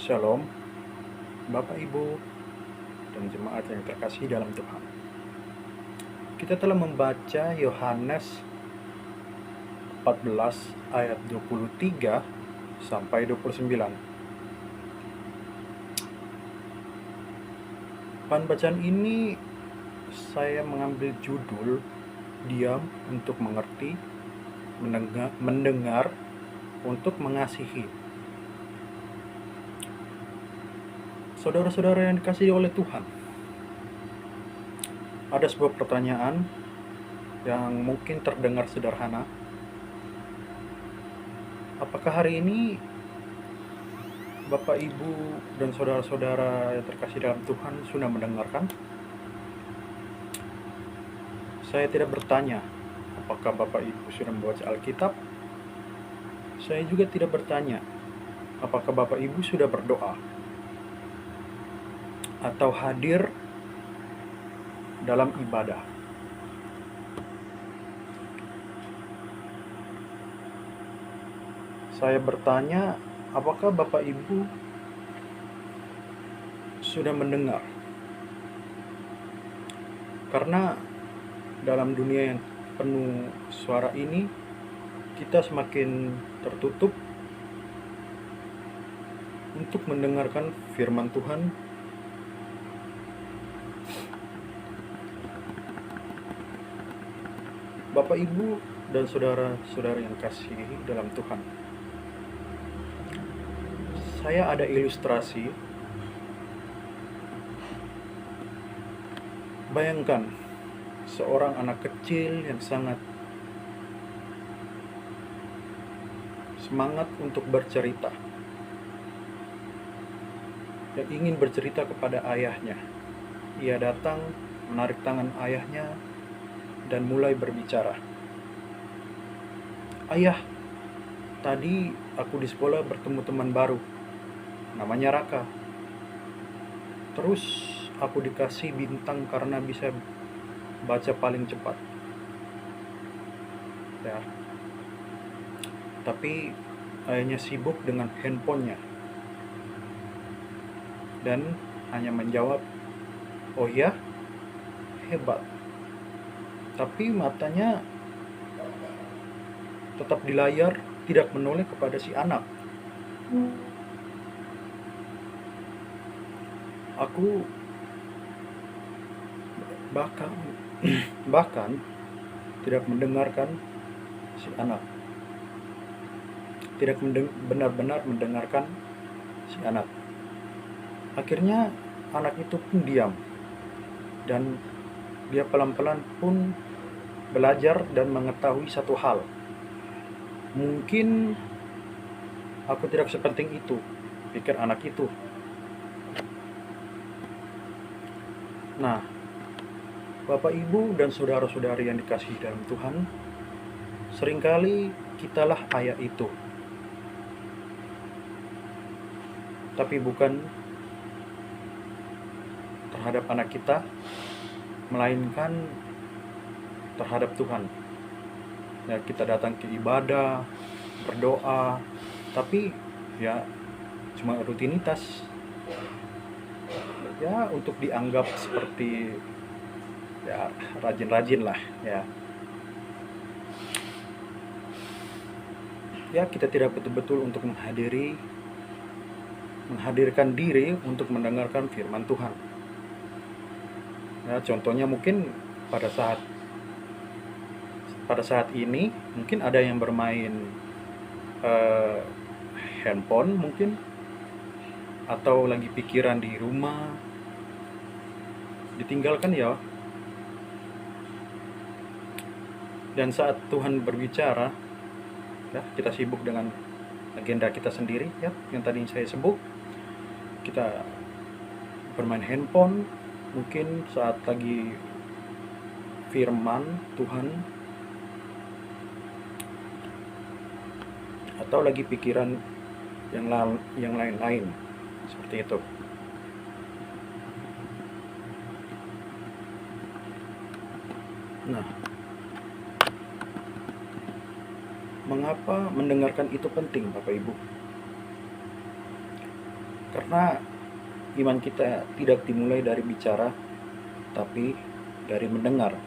Shalom, Bapak Ibu dan jemaat yang terkasih dalam Tuhan. Kita telah membaca Yohanes 14 ayat 23 sampai 29. Bahan bacaan ini saya mengambil judul Diam untuk mengerti, mendengar untuk mengasihi. Saudara-saudara yang dikasihi oleh Tuhan, ada sebuah pertanyaan yang mungkin terdengar sederhana. Apakah hari ini Bapak, Ibu, dan saudara-saudara yang terkasih dalam Tuhan sudah mendengarkan? Saya tidak bertanya apakah Bapak Ibu sudah membaca Alkitab. Saya juga tidak bertanya apakah Bapak Ibu sudah berdoa atau hadir dalam ibadah. Saya bertanya apakah Bapak Ibu sudah mendengar. Karena dalam dunia yang penuh suara ini, kita semakin tertutup untuk mendengarkan firman Tuhan. Bapak, Ibu, dan saudara-saudara yang kasih dalam Tuhan, saya ada ilustrasi. Bayangkan seorang anak kecil yang sangat semangat untuk bercerita, yang ingin bercerita kepada ayahnya. Ia datang, menarik tangan ayahnya, dan mulai berbicara. Ayah, tadi aku di sekolah bertemu teman baru, namanya Raka. Terus aku dikasih bintang karena bisa baca paling cepat. Ya. Tapi ayahnya sibuk dengan handphonenya dan hanya menjawab, "Oh ya, hebat." Tapi matanya tetap di layar, tidak menoleh kepada si anak. Aku bahkan tidak mendengarkan si anak. Tidak benar-benar mendengarkan si anak. Akhirnya anak itu pun diam, dan dia pelan-pelan pun belajar dan mengetahui satu hal. Mungkin aku tidak sepenting itu, pikir anak itu. Nah, Bapak, Ibu, dan saudara-saudari yang dikasihi dalam Tuhan, seringkali kitalah ayah itu. Tapi bukan terhadap anak kita, melainkan terhadap Tuhan. Ya, kita datang ke ibadah, berdoa, tapi ya cuma rutinitas. Ya, untuk dianggap seperti ya rajin-rajin lah ya. Ya, kita tidak betul-betul untuk menghadirkan diri untuk mendengarkan firman Tuhan. Ya, contohnya mungkin pada saat ini mungkin ada yang bermain handphone mungkin, atau lagi pikiran di rumah, ditinggalkan ya. Dan saat Tuhan berbicara, ya, kita sibuk dengan agenda kita sendiri, ya, yang tadi saya sebut. Kita bermain handphone, mungkin saat lagi firman Tuhan, atau lagi pikiran yang lain-lain, seperti itu. Nah, mengapa mendengarkan itu penting, Bapak Ibu? Karena iman kita tidak dimulai dari bicara, tapi dari mendengar.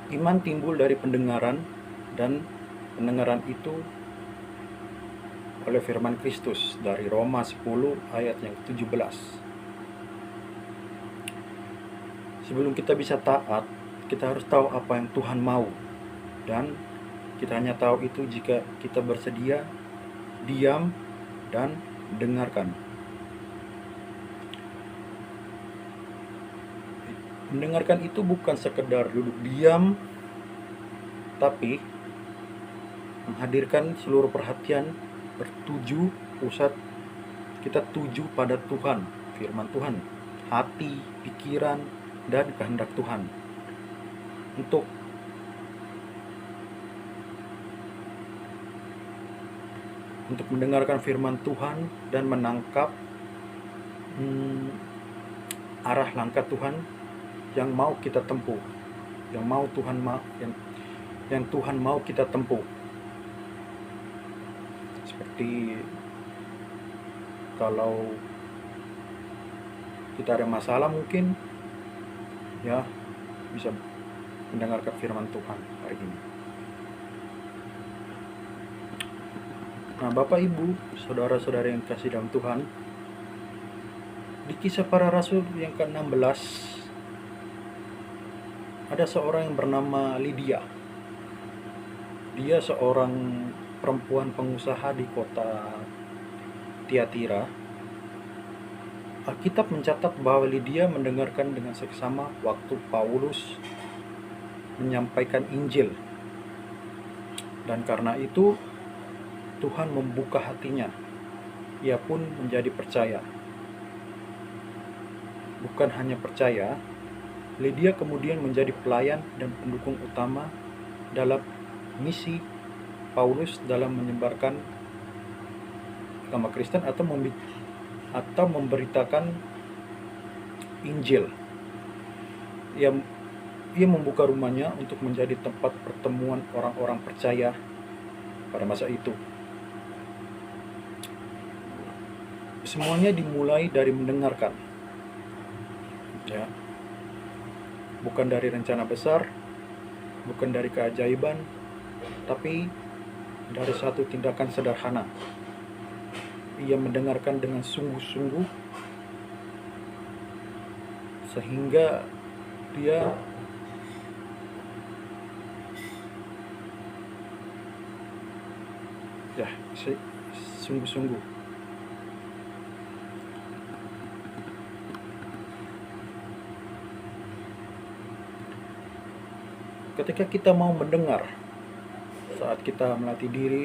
Iman timbul dari pendengaran, dan pendengaran itu oleh firman Kristus dari Roma 10 ayat yang ke-17. Sebelum kita bisa taat, kita harus tahu apa yang Tuhan mau, dan kita hanya tahu itu jika kita bersedia diam dan dengarkan. Mendengarkan itu bukan sekedar duduk diam, tapi menghadirkan seluruh perhatian bertuju pusat kita tuju pada Tuhan, firman Tuhan, hati, pikiran, dan kehendak Tuhan. Untuk mendengarkan firman Tuhan dan menangkap arah langkah Tuhan yang mau kita tempuh, yang Tuhan mau kita tempuh. Seperti kalau kita ada masalah, mungkin ya bisa mendengarkan firman Tuhan hari ini. Nah, Bapak Ibu, saudara-saudara yang kasih dalam Tuhan, di Kisah Para Rasul yang ke-16 ada seorang yang bernama Lydia. Dia seorang perempuan pengusaha di kota Tiatira. Alkitab mencatat bahwa Lydia mendengarkan dengan seksama waktu Paulus menyampaikan Injil. Dan karena itu Tuhan membuka hatinya. Ia pun menjadi percaya. Bukan hanya percaya, Lydia kemudian menjadi pelayan dan pendukung utama dalam misi Paulus dalam menyebarkan agama Kristen atau memberitakan Injil. Ia membuka rumahnya untuk menjadi tempat pertemuan orang-orang percaya pada masa itu. Semuanya dimulai dari mendengarkan, ya, bukan dari rencana besar, bukan dari keajaiban, tapi dari satu tindakan sederhana. Ia mendengarkan dengan sungguh-sungguh sehingga dia sungguh-sungguh. Ketika kita mau mendengar, saat kita melatih diri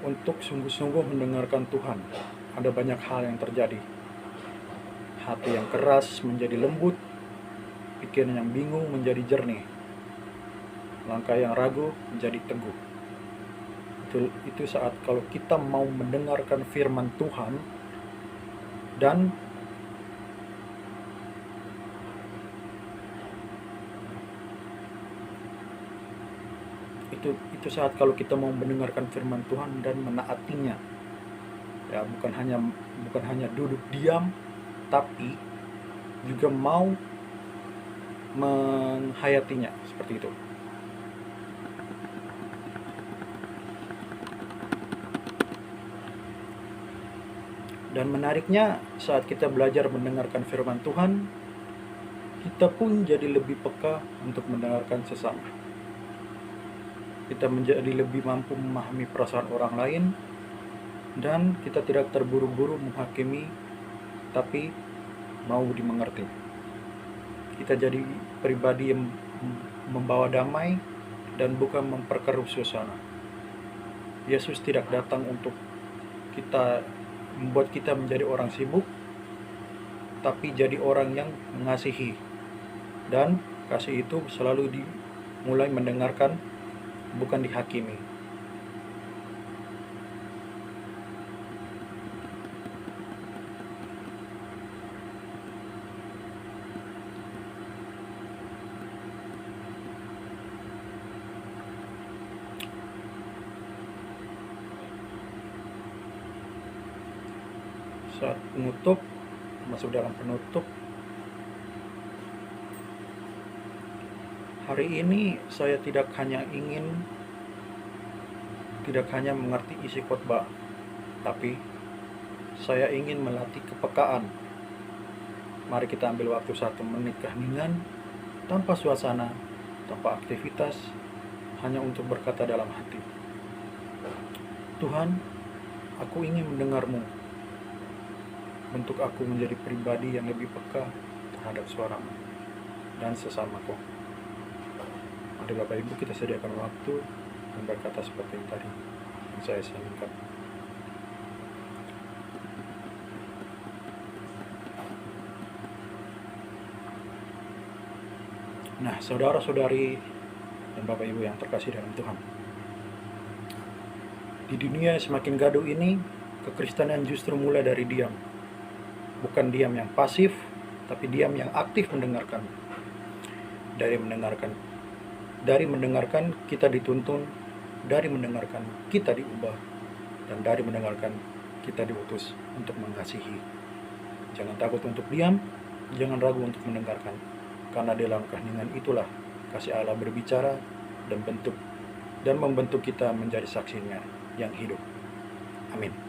untuk sungguh-sungguh mendengarkan Tuhan, ada banyak hal yang terjadi. Hati yang keras menjadi lembut, pikiran yang bingung menjadi jernih, langkah yang ragu menjadi teguh. Itu saat kalau kita mau mendengarkan firman Tuhan, dan itu saat kalau kita mau mendengarkan firman Tuhan dan menaatinya, ya, bukan hanya duduk diam, tapi juga mau menghayatinya, seperti itu. Dan menariknya, saat kita belajar mendengarkan firman Tuhan, kita pun jadi lebih peka untuk mendengarkan sesama. Kita menjadi lebih mampu memahami perasaan orang lain, dan kita tidak terburu-buru menghakimi, tapi mau dimengerti. Kita jadi pribadi yang membawa damai dan bukan memperkeruh suasana. Yesus tidak datang untuk membuat kita menjadi orang sibuk, tapi jadi orang yang mengasihi. Dan kasih itu selalu dimulai mendengarkan, bukan dihakimi. saat penutup, masuk dalam penutup. Hari ini saya tidak hanya mengerti isi khotbah, tapi saya ingin melatih kepekaan. Mari kita ambil waktu 1 menit keheningan, tanpa suasana, tanpa aktivitas, hanya untuk berkata dalam hati, Tuhan, aku ingin mendengar-Mu. Bentuk aku menjadi pribadi yang lebih peka terhadap suara-Mu dan sesamaku. Mari Bapak Ibu kita sediakan waktu dan berkata seperti yang tadi yang saya singkat. Nah, saudara-saudari dan Bapak Ibu yang terkasih dalam Tuhan, di dunia yang semakin gaduh ini, kekristenan justru mulai dari diam. Bukan diam yang pasif, tapi diam yang aktif mendengarkan. Dari mendengarkan kita dituntun, dari mendengarkan kita diubah, dan dari mendengarkan kita diutus untuk mengasihi. Jangan takut untuk diam, jangan ragu untuk mendengarkan, karena dalam keheningan itulah kasih Allah berbicara dan membentuk kita menjadi saksinya yang hidup. Amin.